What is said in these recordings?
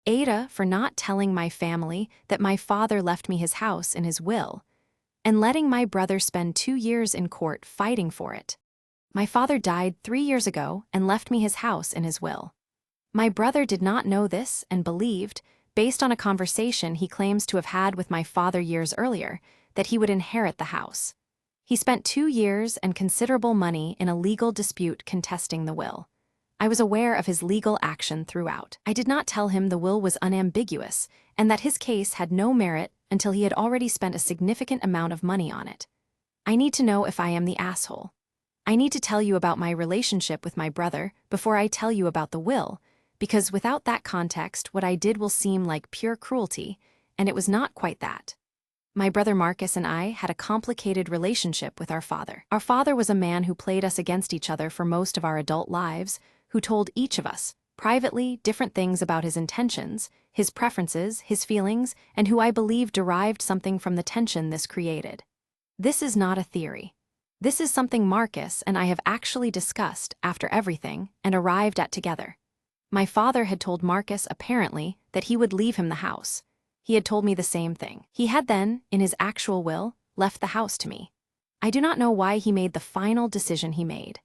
AITA for not telling my family that my father left me his house in his will, and letting my brother spend 2 years in court fighting for it. My father died 3 years ago and left me his house in his will. My brother did not know this and believed, based on a conversation he claims to have had with my father years earlier, that he would inherit the house. He spent 2 years and considerable money in a legal dispute contesting the will. I was aware of his legal action throughout. I did not tell him the will was unambiguous and that his case had no merit until he had already spent a significant amount of money on it. I need to know if I am the asshole. I need to tell you about my relationship with my brother before I tell you about the will, because without that context, what I did will seem like pure cruelty, and it was not quite that. My brother Marcus and I had a complicated relationship with our father. Our father was a man who played us against each other for most of our adult lives, who told each of us, privately, different things about his intentions, his preferences, his feelings, and who I believe derived something from the tension this created. This is not a theory. This is something Marcus and I have actually discussed after everything and arrived at together. My father had told Marcus, apparently, that he would leave him the house. He had told me the same thing. He had then, in his actual will, left the house to me. I do not know why he made the final decision he made.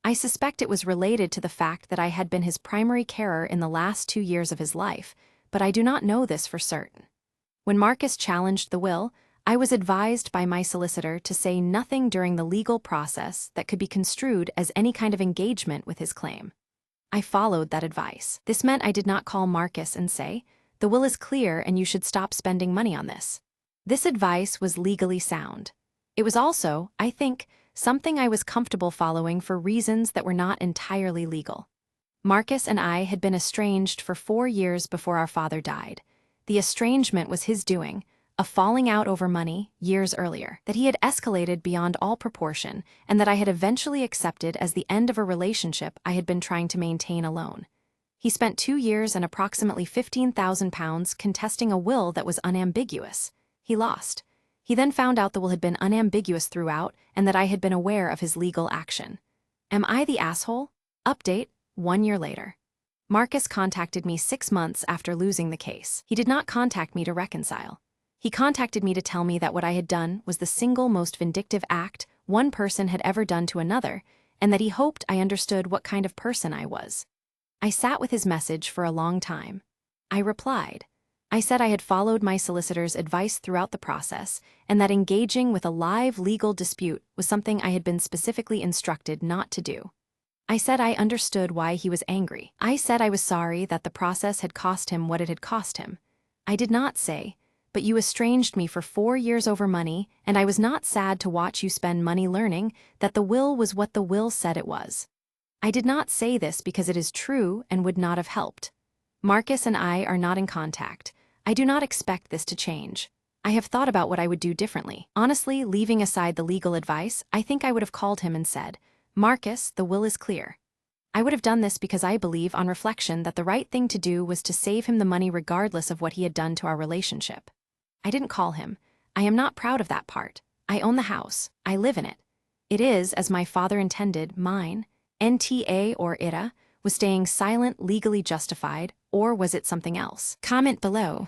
I suspect it was related to the fact that I had been his primary carer in the last 2 years of his life, but I do not know this for certain. When Marcus challenged the will, I was advised by my solicitor to say nothing during the legal process that could be construed as any kind of engagement with his claim. I followed that advice. This meant I did not call Marcus and say, "The will is clear and you should stop spending money on this." This advice was legally sound. It was also, I think, something I was comfortable following for reasons that were not entirely legal. Marcus and I had been estranged for 4 years before our father died. The estrangement was his doing, a falling out over money years earlier, that he had escalated beyond all proportion, and that I had eventually accepted as the end of a relationship I had been trying to maintain alone. He spent 2 years and approximately £15,000 contesting a will that was unambiguous. He lost. He then found out the will had been unambiguous throughout and that I had been aware of his legal action. Am I the asshole? Update, 1 year later. Marcus contacted me 6 months after losing the case. He did not contact me to reconcile. He contacted me to tell me that what I had done was the single most vindictive act one person had ever done to another, and that he hoped I understood what kind of person I was. I sat with his message for a long time. I replied. I said I had followed my solicitor's advice throughout the process, and that engaging with a live legal dispute was something I had been specifically instructed not to do. I said I understood why he was angry. I said I was sorry that the process had cost him what it had cost him. I did not say, "But you estranged me for 4 years over money, and I was not sad to watch you spend money learning that the will was what the will said it was." I did not say this because it is true and would not have helped. Marcus and I are not in contact. I do not expect this to change. I have thought about what I would do differently. Honestly, leaving aside the legal advice, I think I would have called him and said, "Marcus, the will is clear." I would have done this because I believe on reflection that the right thing to do was to save him the money regardless of what he had done to our relationship. I didn't call him. I am not proud of that part. I own the house. I live in it. It is, as my father intended, mine. NTA or ITA, was staying silent legally justified, or was it something else? Comment below.